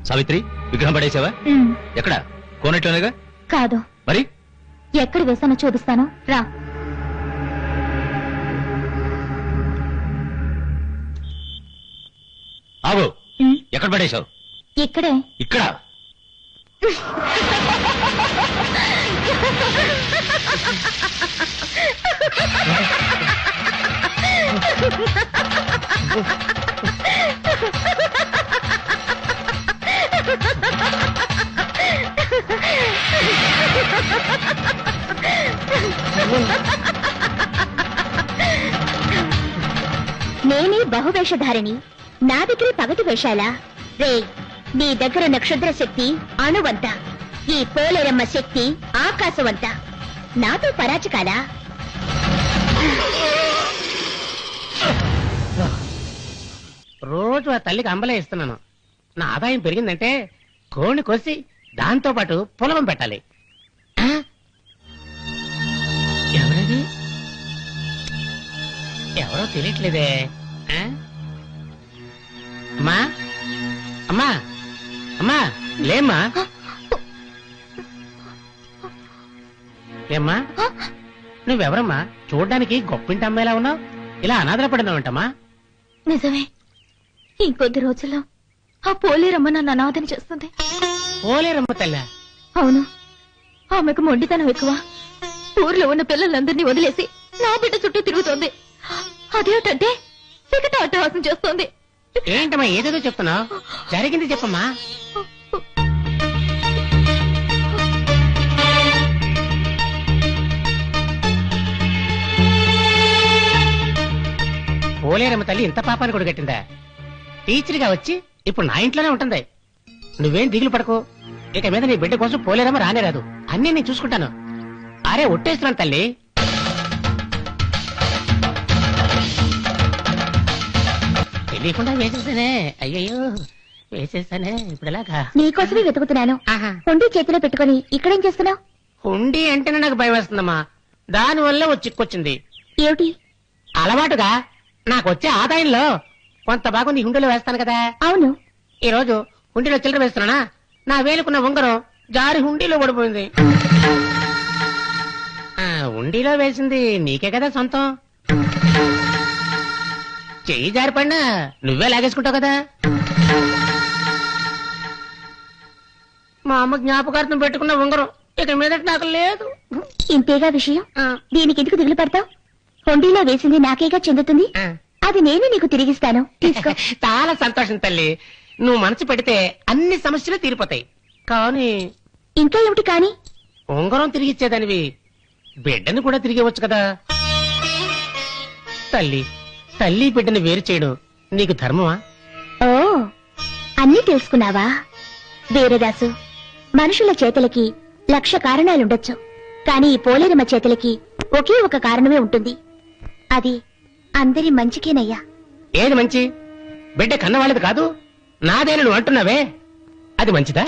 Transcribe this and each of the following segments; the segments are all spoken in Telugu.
సావిత్రి, విగ్రహం పడేసావా? ఎక్కడ? కోనట్లోనేగా? కాదు. మరి ఎక్కడ వేసానో చూపిస్తాను రా. ఆగు. ఎక్కడ పడేశావు? ఇక్కడే. ఇక్కడ? నేనే బహువేషధారిణి, నా దగ్గర పగటి వేషాలా? రే, నీ దగ్గర నక్షత్ర శక్తి అణువంత, ఈ పోలేరమ్మ శక్తి ఆకాశవంత. నాతో పరాచకాలా? రోజు ఆ తల్లికి అంబలే ఇస్తున్నాను. నా ఆదాయం పెరిగిందంటే కోడిని కోసి దాంతో పాటు పొలం పెట్టాలి. ఎవరది? ఎవరో తెలియట్లేదే. అమ్మా, అమ్మా, అమ్మా, లేమ్మా. ఏమ్మా, నువ్వెవరమ్మా? చూడ్డానికి గొప్పింటి అమ్మాయిలా ఉన్నావు. ఇలా అనాథల పడినావంటమ్మా? నిజమే, ఇంకొద్ది రోజుల్లో ఆ పోలేరమ్మ నన్ను అనాథని చేస్తుంది. పోలేరమ్మ తల్లి? అవును, ఆమెకు మొండితనం ఎక్కువ. ఊర్లో ఉన్న పిల్లలందరినీ వదిలేసి నా బిడ్డ చుట్టూ తిరుగుతోంది. అదేమిటంటే వికట అట్టహాసం చేస్తోంది. ఏంటమ్మా ఏదేదో చెప్తున్నావు? జరిగింది చెప్పమ్మా. పోలేరమ్మ తల్లి ఇంత పాపాన్ని కూడా కట్టిందా? టీచర్గా వచ్చి ఇప్పుడు నా ఇంట్లోనే ఉంటుంది. నువ్వేం దిగులు పడకు. ఇక మీద నీ బిడ్డ కోసం పోలేరమ్మ రానే రాదు. అన్నీ నేను చూసుకుంటాను. అరే ఒట్టేస్తున్నాను తల్లి. తెలియకుండా వేసేసానే. అయ్యయ్యో, వేసేసానే. ఇప్పుడు ఎలాగా? నీకోసమే వెతుకుతున్నాను. హుండీ చేతిలో పెట్టుకుని ఇక్కడేం చేస్తున్నావు? హుండీ అంటేనే నాకు భయం వేస్తుందమ్మా. దానివల్ల ఓ చిక్కొచ్చింది. ఏమిటి? అలవాటుగా నాకు వచ్చే ఆదాయంలో కొంత భాగం నీ హుండీలో వేస్తాను కదా. అవును. ఈ రోజు హుండీలో చిల్లర వేస్తున్నానా, నా వేలుకున్న ఉంగరం జారి హుండీలో పడిపోయింది. హుండీలో వేసింది నీకే కదా సొంతం. చెయ్యి జారిపడినా నువ్వే లాగేసుకుంటావు కదా. మా అమ్మ జ్ఞాపకార్థం పెట్టుకున్న ఉంగరం ఇక మీద నాకు లేదు. ఇంతేగా విషయం. దీనికి ఎందుకు దిగులు పడతావు? హుండీలో వేసింది నాకేగా చెందుతుంది. అది నేను నీకు తిరిగిస్తాను. తీసుకో. చాలా సంతోషం తల్లి. నువ్వు మనసు పెడితే అన్ని సమస్యలు తీరిపోతాయి. కానీ ఇంకా ఏమిటి కాని? ఉంగరం తిరిగిచ్చేదానివి బిడ్డను కూడా తిరిగివచ్చు కదా. తల్లి తల్లి బిడ్డను వేరు చేయడం నీకు ధర్మమా? ఓ, అన్నీ తెలుసుకున్నావా? వీరదాసు, మనుషుల చేతులకి 1,00,000 కారణాలుండొచ్చు. కానీ ఈ పోలేరమ్మ చేతులకి ఒకే ఒక కారణమే ఉంటుంది. అది అందరి మంచికేనయ్యా. ఏది మంచి? బిడ్డ కన్నవాళ్ళది కాదు, నాదేనా నువ్వు అంటున్నావే? అది మంచిదా?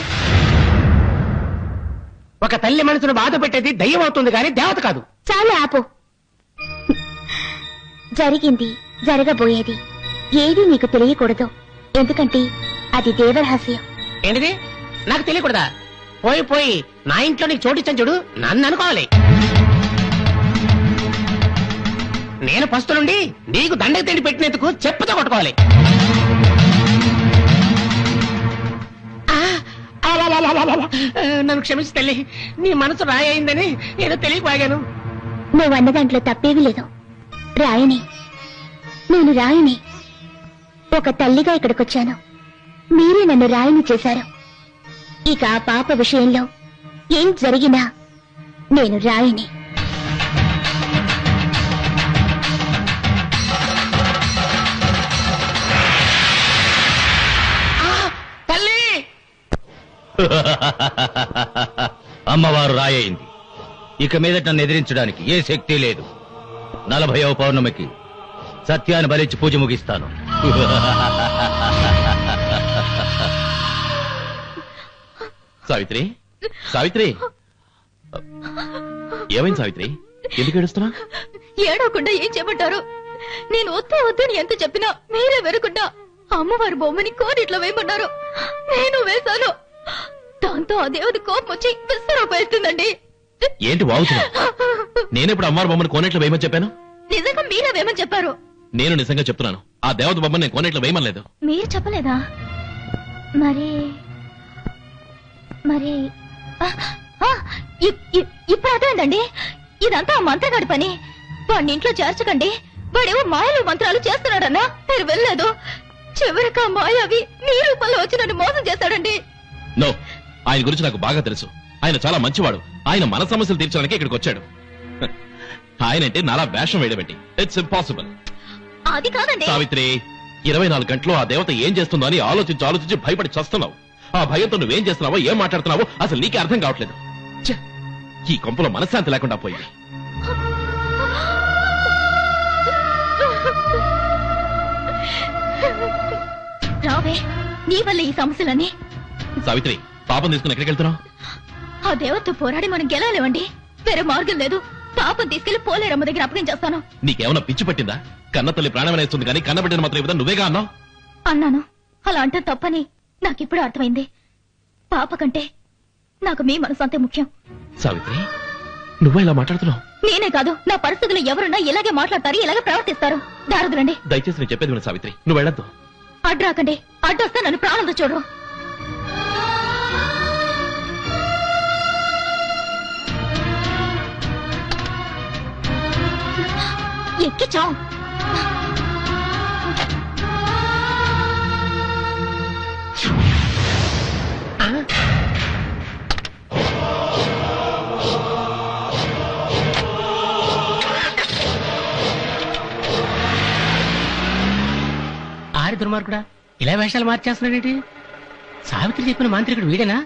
ఒక తల్లి మనసును బాధ పెట్టేది దయ్యం అవుతుంది కానీ దేవత కాదు. చాలా ఆపు. జరిగింది, జరగబోయేది ఏది నీకు తెలియకూడదు. ఎందుకంటే అది దేవరహస్యం. ఏంటిది? నాకు తెలియకూడదా? పోయి పోయి నా ఇంట్లో నీకు చోటిచ్చాను చూడు, నన్ను అనుకోవాలి. నేను ఫస్ట్ నుండి నీకు దండకు తిండి పెట్టినందుకు చెప్పుతో కొట్టుకోవాలి. నన్ను క్షమించి తల్లి, నీ మనసు రాయి అయిందని ఏదో తెలియకపోయాను. నువ్వన్న దాంట్లో తప్పేవి లేదు. రాయని, నేను రాయని. ఒక తల్లిగా ఇక్కడికొచ్చాను, మీరే నన్ను రాయిని చేశారు. ఇక ఆ పాప విషయంలో ఏం జరిగినా నేను రాయిని. తల్లి! అమ్మవారు రాయయింది. ఇక మీదట నన్ను ఎదిరించడానికి ఏ శక్తి లేదు. 40వ పౌర్ణమికి సత్యాన్ని భరించి పూజ ముగిస్తాను. సావిత్రి, సావిత్రి, ఏమైంది సావిత్రి? ఎందుకు ఏడుస్తున్నా? ఏడవకుండా ఏం చేయమంటారు? నేను వద్దు వద్దని ఎంత చెప్పినా మీరే వెరకుండా అమ్మవారి బొమ్మని కోరిట్లో వేయమన్నారు. నేను వేశాను. దాంతో ఆ దేవుడి కోపం వచ్చి విస్తరూపేస్తుందండి. ఏంటి వాగుతున్నా? నేనెప్పుడు అమ్మవారి బొమ్మను కోనేట్లో వేయమని చెప్పాను? నిజంగా మీరే వేయమని చెప్పారు. నేను నిజంగా చెప్తున్నాను, ఆ దేవత బొమ్మను నేను కోనేట్లో వేయమనలేదు. మీరు చెప్పలేదా? మరి మరి ఆ, ఆ, ఇప్పుడు అదేందండి, ఇదంతా ఆ మంత్రగాడి పని. వాడిని ఇంట్లో చేర్చకండి, వాడేవో మాయలు మంత్రాలు చేస్తున్నాడన్నా మీరు వెళ్ళలేదు. చివరికి ఆ మాయావి మీ రూపంలో వచ్చి నన్ను మోసం చేశాడండి. నో, ఆయన గురించి నాకు బాగా తెలుసు. ఆయన చాలా మంచివాడు. ఆయన మన సమస్యలు తీర్చడానికి ఇక్కడికి వచ్చాడు. ఆయనంటే నాలా వేషం వేయడమేంటి? It's impossible. అది కాదండి. సావిత్రి, 24 గంటలు ఆ దేవత ఏం చేస్తుందో అని ఆలోచించి ఆలోచించి భయపడి చస్తున్నావు. ఆ భయంతో నువ్వేం చేస్తున్నావో, ఏం మాట్లాడుతున్నావో అసలు నీకే అర్థం కావట్లేదు. ఛే, ఈ కొంపలో మనశ్శాంతి లేకుండా పోయింది. రావే, నీ వల్ల ఈ సమస్యలని. సావిత్రి, పాపం తీసుకుని ఎక్కడికి వెళ్తున్నావు? ఆ దేవతతో పోరాడి మనం గెలవలేమండి. వేరే మార్గం లేదు. పాపం తీసుకెళ్లి పోలేరమ్మ దగ్గర అప్పగించేస్తాను. నీకేమన్నా పిచ్చి పట్టిందా? కన్న తల్లి ప్రాణమనేస్తుంది కానీ కన్నబిడ్డను మాత్రం ఇవ్వదా? నువ్వేగా అన్నావు. అన్నాను. అలా అంటే తప్పని నాకిప్పుడు అర్థమైంది. పాప కంటే నాకు మీ మనసు అంతే ముఖ్యం. సావిత్రి, నువ్వే ఇలా మాట్లాడుతున్నావు? నేనే కాదు, నా పరిస్థితుల్లో ఎవరున్నా ఇలాగే మాట్లాడతారు, ఇలాగే ప్రవర్తిస్తారు. దారదులండి. దయచేసి నేను చెప్పేది విను సావిత్రి, నువ్వు వెళ్ళొద్దు. అడ్రాకండి. అడ్డొస్తే నన్ను ప్రాణంతో చూడరు. ఎక్కిచాం. ఆరి దుర్మార్గుడా, ఇలా వేషాలు మార్చేస్తున్నాడేంటి? సావిత్రి చెప్పిన మాంత్రికుడు వీడేనా?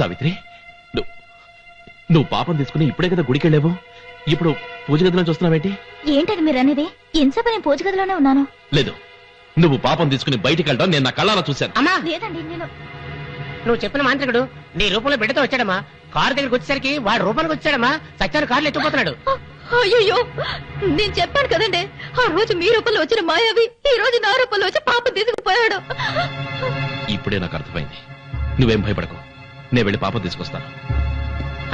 సావిత్రి, నువ్వు పాపం తీసుకుని ఇప్పుడే కదా గుడికి వెళ్ళావు. ఇప్పుడు పూజ గదిలో చూస్తున్నావేంటి? ఏంటని మీరు అనేది? ఎంతసేపు నేను పూజ గదిలోనే ఉన్నాను. లేదు, నువ్వు పాపం తీసుకుని బయటికి వెళ్ళడం నేను నా కళ్ళారా చూశాను. అమ్మా, లేదండి, నేను నువ్వు చెప్పిన మాంత్రికుడు నీ రూపంలో బిడ్డతో వచ్చాడమ్మా. కారు దగ్గరికి వచ్చేసరికి వాడు రూపానికి వచ్చాడమ్మా. సత్యాన్ని కారులో ఎత్తుకుపోతున్నాడు. అయ్యో, నేను చెప్పాను కదండి, ఆ రోజు మీ రూపంలో వచ్చిన మాయావి ఈ రోజు నా రూపంలో వచ్చి పాపం తీసుకుపోయాడు. ఇప్పుడే నాకు అర్థమైంది. నువ్వేం భయపడకు, నేను వెళ్ళి పాపం తీసుకొస్తాను.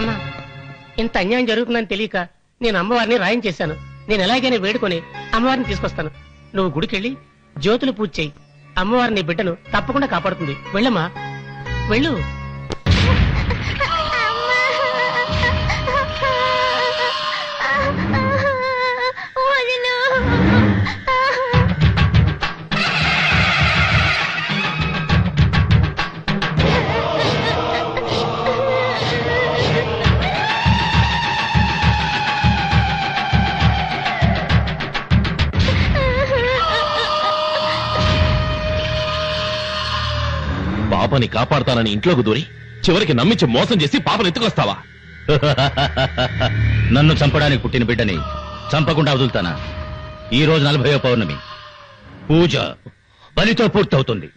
అమ్మా, ఇంత అన్యాయం జరుగుతుందని తెలియక నేను అమ్మవారిని రాయం చేశాను. నేను ఎలాగైనా వేడుకొని అమ్మవారిని తీసుకొస్తాను. నువ్వు గుడికెళ్ళి జ్యోతులు పూజ చెయ్యి. అమ్మవారి నీ బిడ్డను తప్పకుండా కాపాడుతుంది. వెళ్ళమ్మా, వెళ్ళు. పాపని కాపాడతానని ఇంట్లోకి దూరి చివరికి నమ్మించి మోసం చేసి పాపను ఎత్తుకొస్తావా? నన్ను చంపడానికి పుట్టిన బిడ్డని చంపకుండా వదులుతానా? ఈ రోజు 40వ పౌర్ణమి. పూజ బలితో పూర్తవుతుంది.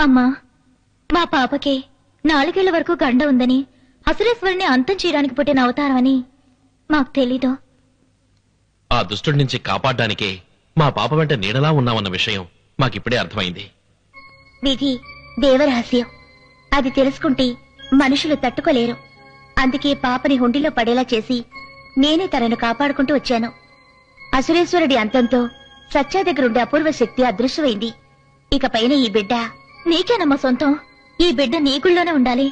అమ్మా, మా పాపకి 4 ఏళ్ల వరకు గండ ఉందని, అసురేశ్వరిని అంతం చేయడానికి పుట్టిన అవతారం అని మాకు తెలీదు. ఆ దుష్టుడి నుంచి కాపాడడానికే మా పాప వెంట నీడలా ఉన్నామన్న విషయం మాకిప్పుడే అర్థమైంది. విధి దేవరహస్యం. అది తెలుసుకుంటే మనుషులు తట్టుకోలేరు. అందుకే పాపని హుండీలో పడేలా చేసి నేనే తనను కాపాడుకుంటూ వచ్చాను. అసురేశ్వరుడి అంతంతో సత్య దగ్గరుండే అపూర్వ శక్తి అదృశ్యమైంది. ఇక పైన ఈ బిడ్డ నీకేనమ్మా సొంతం. ఈ బిడ్డ నీ గుళ్ళోనే ఉండాలి.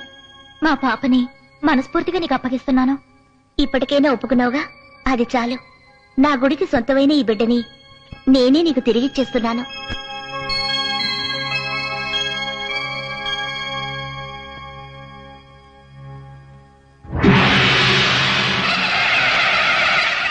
మా పాపని మనస్ఫూర్తిగా నీకు అప్పగిస్తున్నాను. ఇప్పటికైనా ఒప్పుకున్నావుగా, అది చాలు. నా గుడికి సొంతమైన ఈ బిడ్డని నేనే నీకు తిరిగిచ్చేస్తున్నాను.